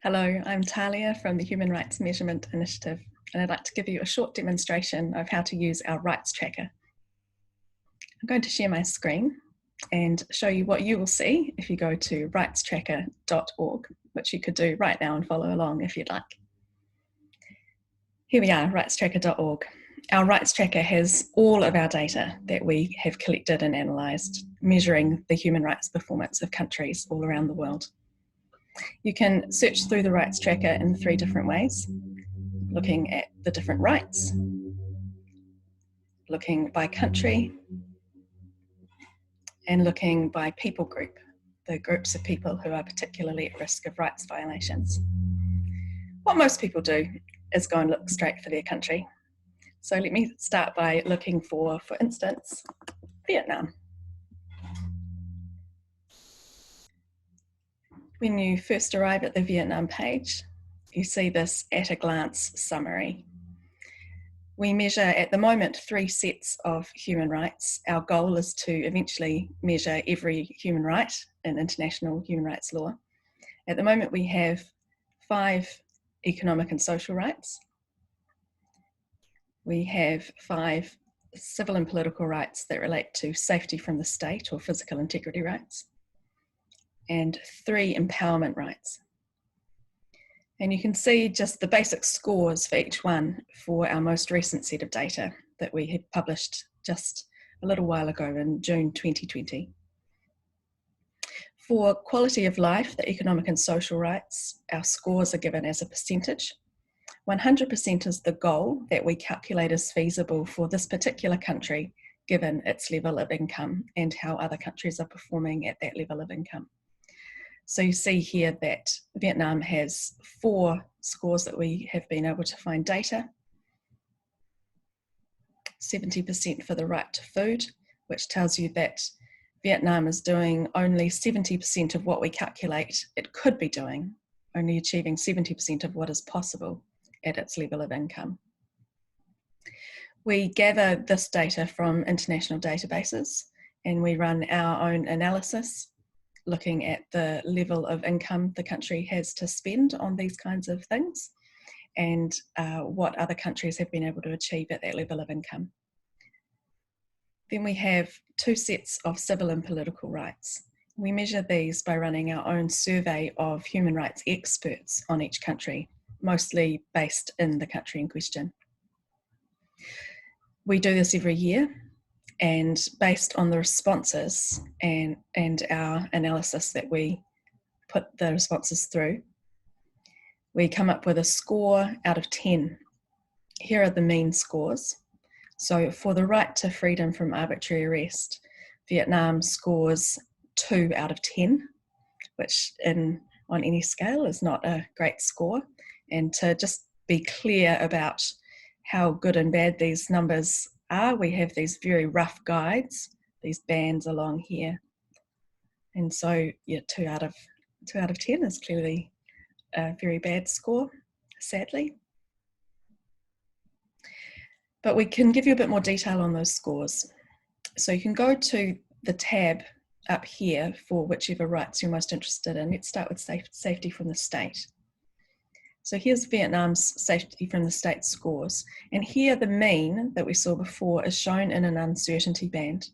Hello, I'm Talia from the Human Rights Measurement Initiative, and I'd like to give you a short demonstration of how to use our rights tracker. I'm going to share my screen and show you what you will see if you go to rightstracker.org, which you could do right now and follow along if you'd like. Here we are, rightstracker.org. Our rights tracker has all of our data that we have collected and analysed, measuring the human rights performance of countries all around the world. You can search through the rights tracker in 3 different ways, looking at the different rights, looking by country, and looking by people group, the groups of people who are particularly at risk of rights violations. What most people do is go and look straight for their country. So let me start by looking for instance, Vietnam. When you first arrive at the Vietnam page, you see this at a glance summary. We measure at the moment 3 sets of human rights. Our goal is to eventually measure every human right in international human rights law. At the moment we have 5 economic and social rights. We have 5 civil and political rights that relate to safety from the state or physical integrity rights, and 3 empowerment rights. And you can see just the basic scores for each one for our most recent set of data that we had published just a little while ago in June 2020. For quality of life, the economic and social rights, our scores are given as a percentage. 100% is the goal that we calculate as feasible for this particular country, given its level of income and how other countries are performing at that level of income. So you see here that Vietnam has 4 scores that we have been able to find data. 70% for the right to food, which tells you that Vietnam is doing only 70% of what we calculate it could be doing, only achieving 70% of what is possible at its level of income. We gather this data from international databases and we run our own analysis, looking at the level of income the country has to spend on these kinds of things and what other countries have been able to achieve at that level of income. Then we have 2 sets of civil and political rights. We measure these by running our own survey of human rights experts on each country, mostly based in the country in question. We do this every year, and based on the responses and our analysis that we put the responses through, we come up with a score out of 10. Here are the mean scores. So for the right to freedom from arbitrary arrest, Vietnam scores 2 out of 10, which on any scale is not a great score. And to just be clear about how good and bad these numbers are, we have these very rough guides, these bands along here. And so, yeah, 2 out of 10 is clearly a very bad score, sadly. But we can give you a bit more detail on those scores. So you can go to the tab up here for whichever rights you're most interested in. Let's start with safety from the state. So here's Vietnam's safety from the state scores. And here the mean that we saw before is shown in an uncertainty band.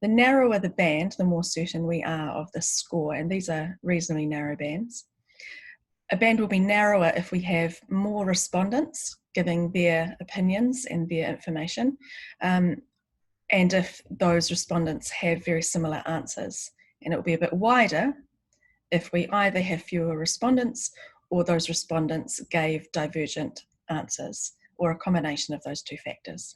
The narrower the band, the more certain we are of this score, and these are reasonably narrow bands. A band will be narrower if we have more respondents giving their opinions and their information, and if those respondents have very similar answers. And it will be a bit wider if we either have fewer respondents or those respondents gave divergent answers, or a combination of those 2 factors.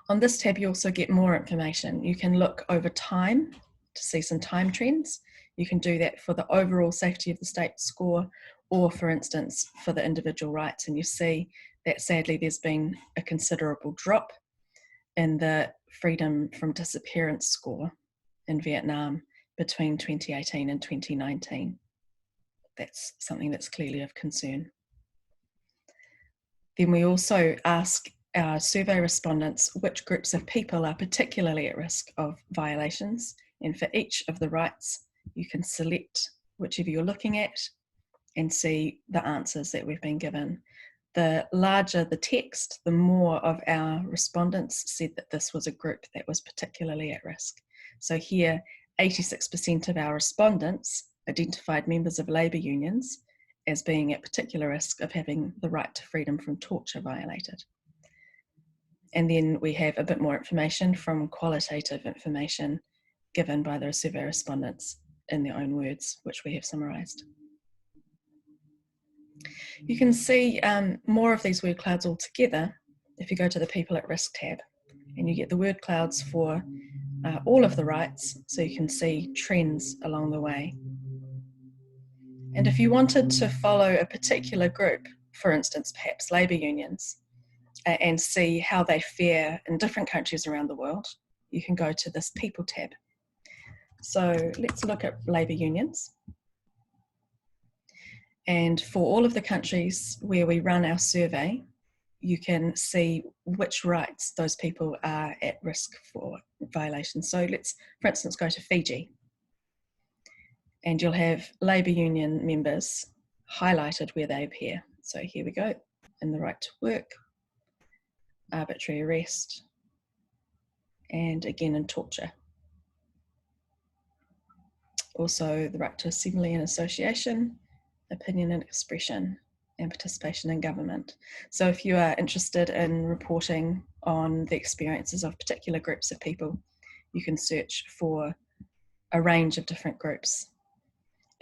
On this tab, you also get more information. You can look over time to see some time trends. You can do that for the overall safety of the state score, or for instance, for the individual rights. And you see that sadly, there's been a considerable drop in the freedom from disappearance score in Vietnam between 2018 and 2019. That's something that's clearly of concern. Then we also ask our survey respondents which groups of people are particularly at risk of violations, and for each of the rights you can select whichever you're looking at, and see the answers that we've been given. The larger the text, the more of our respondents said that this was a group that was particularly at risk. So here, 86% of our respondents identified members of labour unions as being at particular risk of having the right to freedom from torture violated. And then we have a bit more information from qualitative information given by the survey respondents in their own words, which we have summarised. You can see more of these word clouds all together if you go to the People at Risk tab, and you get the word clouds for all of the rights, so you can see trends along the way. And if you wanted to follow a particular group, for instance, perhaps labour unions, and see how they fare in different countries around the world, you can go to this People tab. So let's look at labour unions. And for all of the countries where we run our survey, you can see which rights those people are at risk for violation. So let's, for instance, go to Fiji. And you'll have labour union members highlighted where they appear. So here we go, in the right to work, arbitrary arrest, and again in torture. Also the right to assembly and association, opinion and expression, and participation in government. So if you are interested in reporting on the experiences of particular groups of people, you can search for a range of different groups.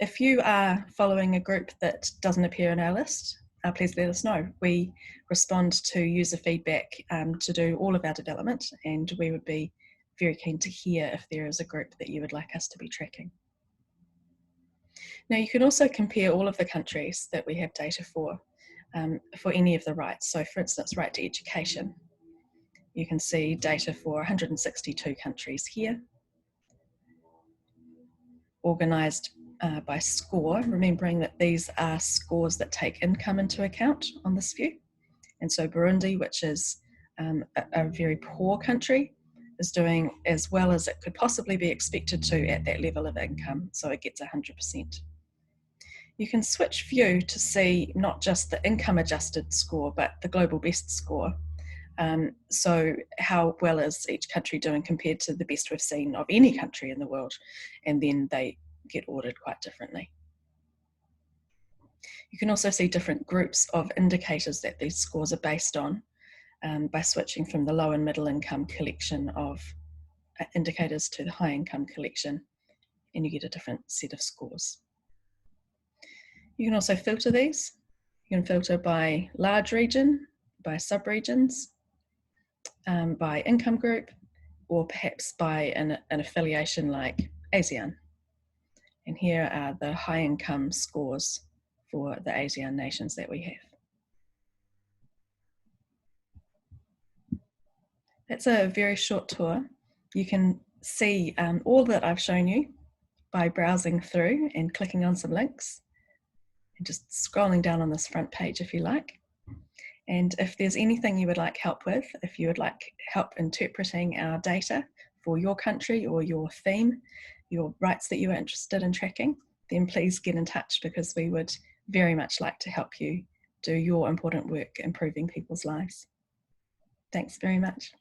If you are following a group that doesn't appear in our list, please let us know. We respond to user feedback to do all of our development, and we would be very keen to hear if there is a group that you would like us to be tracking. Now you can also compare all of the countries that we have data for any of the rights. So for instance, right to education. You can see data for 162 countries here, organised by score, remembering that these are scores that take income into account on this view. And so Burundi, which is a very poor country, is doing as well as it could possibly be expected to at that level of income, so it gets 100%. You can switch view to see not just the income adjusted score, but the global best score. So how well is each country doing compared to the best we've seen of any country in the world, and then they get ordered quite differently. You can also see different groups of indicators that these scores are based on by switching from the low and middle income collection of indicators to the high income collection, and you get a different set of scores. You can also filter these. You can filter by large region, by sub-regions, by income group, or perhaps by an affiliation like ASEAN. And here are the high income scores for the ASEAN nations that we have. That's a very short tour. You can see all that I've shown you by browsing through and clicking on some links and just scrolling down on this front page if you like. And if there's anything you would like help with, if you would like help interpreting our data for your country or your theme, your rights that you are interested in tracking, then please get in touch, because we would very much like to help you do your important work improving people's lives. Thanks very much.